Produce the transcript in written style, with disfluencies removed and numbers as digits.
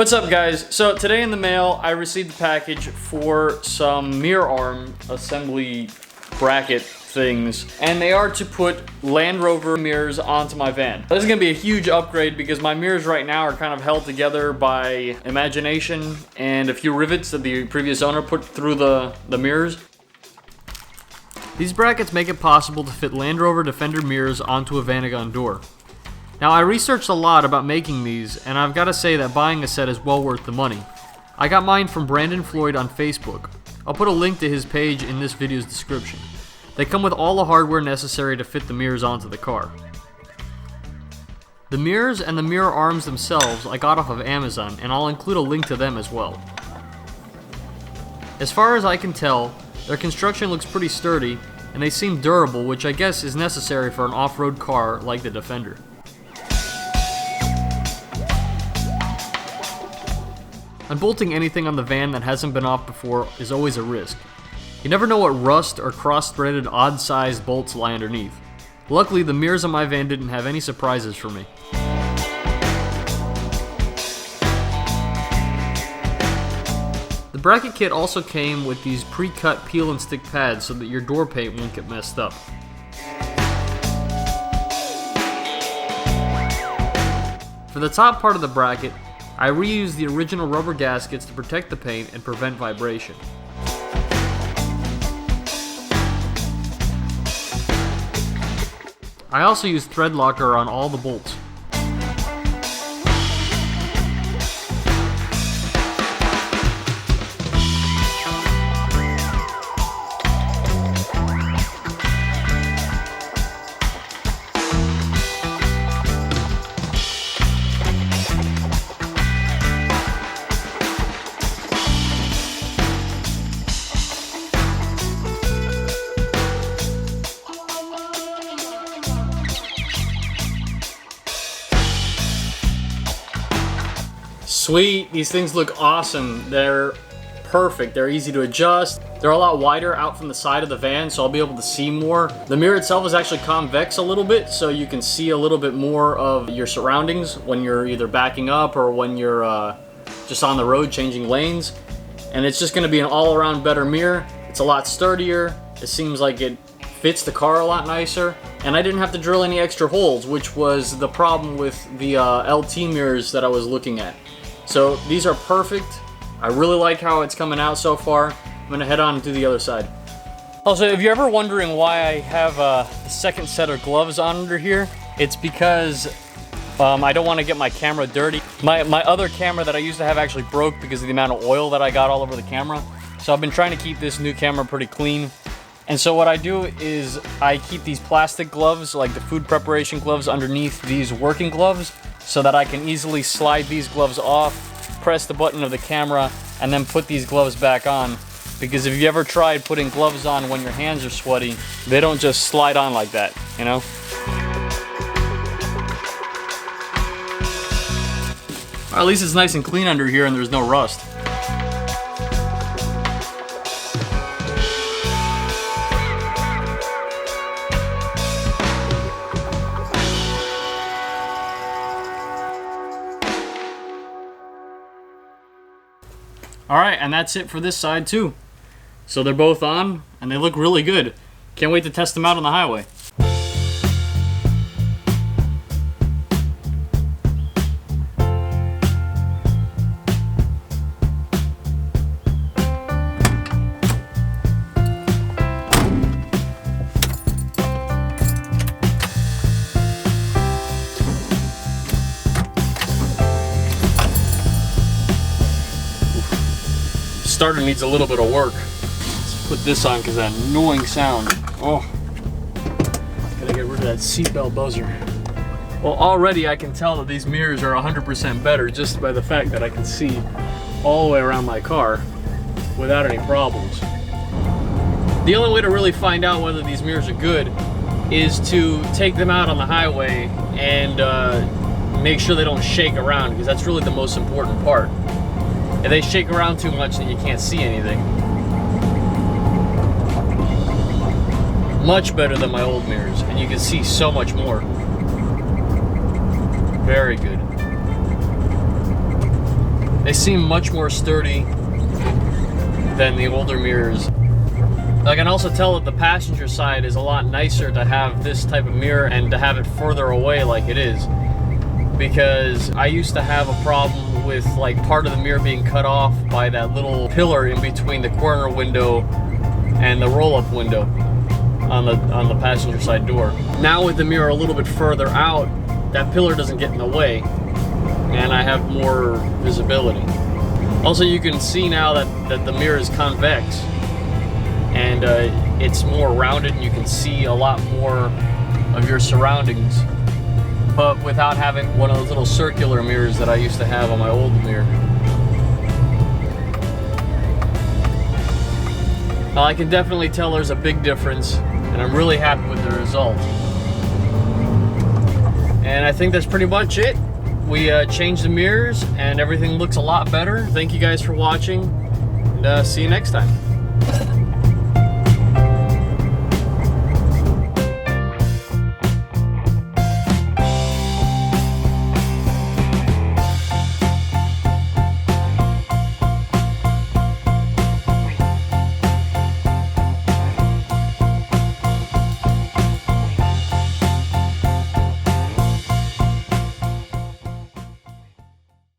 What's up, guys? So today in the mail I received a package for some mirror arm assembly bracket things, and they are to put Land Rover mirrors onto my van. This is gonna be a huge upgrade because my mirrors right now are kind of held together by imagination and a few rivets that the previous owner put through the mirrors. These brackets make it possible to fit Land Rover Defender mirrors onto a Vanagon door. Now, I researched a lot about making these, and I've got to say that buying a set is well worth the money. I got mine from Branden Floyd on Facebook. I'll put a link to his page in this video's description. They come with all the hardware necessary to fit the mirrors onto the car. The mirrors and the mirror arms themselves I got off of Amazon, and I'll include a link to them as well. As far as I can tell, their construction looks pretty sturdy, and they seem durable, which I guess is necessary for an off-road car like the Defender. Unbolting anything on the van that hasn't been off before is always a risk. You never know what rust or cross-threaded odd-sized bolts lie underneath. Luckily, the mirrors on my van didn't have any surprises for me. The bracket kit also came with these pre-cut peel and stick pads so that your door paint won't get messed up. For the top part of the bracket, I reused the original rubber gaskets to protect the paint and prevent vibration. I also used thread locker on all the bolts. Sweet, these things look awesome. They're perfect, they're easy to adjust. They're a lot wider out from the side of the van, so I'll be able to see more. The mirror itself is actually convex a little bit, so you can see a little bit more of your surroundings when you're either backing up or when you're just on the road changing lanes. And it's just gonna be an all-around better mirror. It's a lot sturdier. It seems like it fits the car a lot nicer. And I didn't have to drill any extra holes, which was the problem with the LT mirrors that I was looking at. So these are perfect. I really like how it's coming out so far. I'm gonna head on to the other side. Also, if you're ever wondering why I have the second set of gloves on under here, it's because I don't want to get my camera dirty. My other camera that I used to have actually broke because of the amount of oil that I got all over the camera. So I've been trying to keep this new camera pretty clean. And so what I do is I keep these plastic gloves, like the food preparation gloves, underneath these working gloves, so that I can easily slide these gloves off, press the button of the camera, and then put these gloves back on. Because if you ever tried putting gloves on when your hands are sweaty, they don't just slide on like that, you know? Or at least it's nice and clean under here and there's no rust. Alright, and that's it for this side too. So they're both on, and they look really good. Can't wait to test them out on the highway. Starter needs a little bit of work. Let's put this on because that annoying sound. Oh, gotta get rid of that seatbelt buzzer. Well, already I can tell that these mirrors are 100% better just by the fact that I can see all the way around my car without any problems. The only way to really find out whether these mirrors are good is to take them out on the highway and make sure they don't shake around, because that's really the most important part. If they shake around too much, then you can't see anything. Much better than my old mirrors, and you can see so much more. Very good. They seem much more sturdy than the older mirrors. I can also tell that the passenger side is a lot nicer to have this type of mirror and to have it further away like it is. Because I used to have a problem with like part of the mirror being cut off by that little pillar in between the corner window and the roll-up window on the passenger side door. Now with the mirror a little bit further out, that pillar doesn't get in the way and I have more visibility. Also, you can see now that the mirror is convex and it's more rounded and you can see a lot more of your surroundings, but without having one of those little circular mirrors that I used to have on my old mirror. I can definitely tell there's a big difference, and I'm really happy with the result. And I think that's pretty much it. We changed the mirrors and everything looks a lot better. Thank you guys for watching, and see you next time.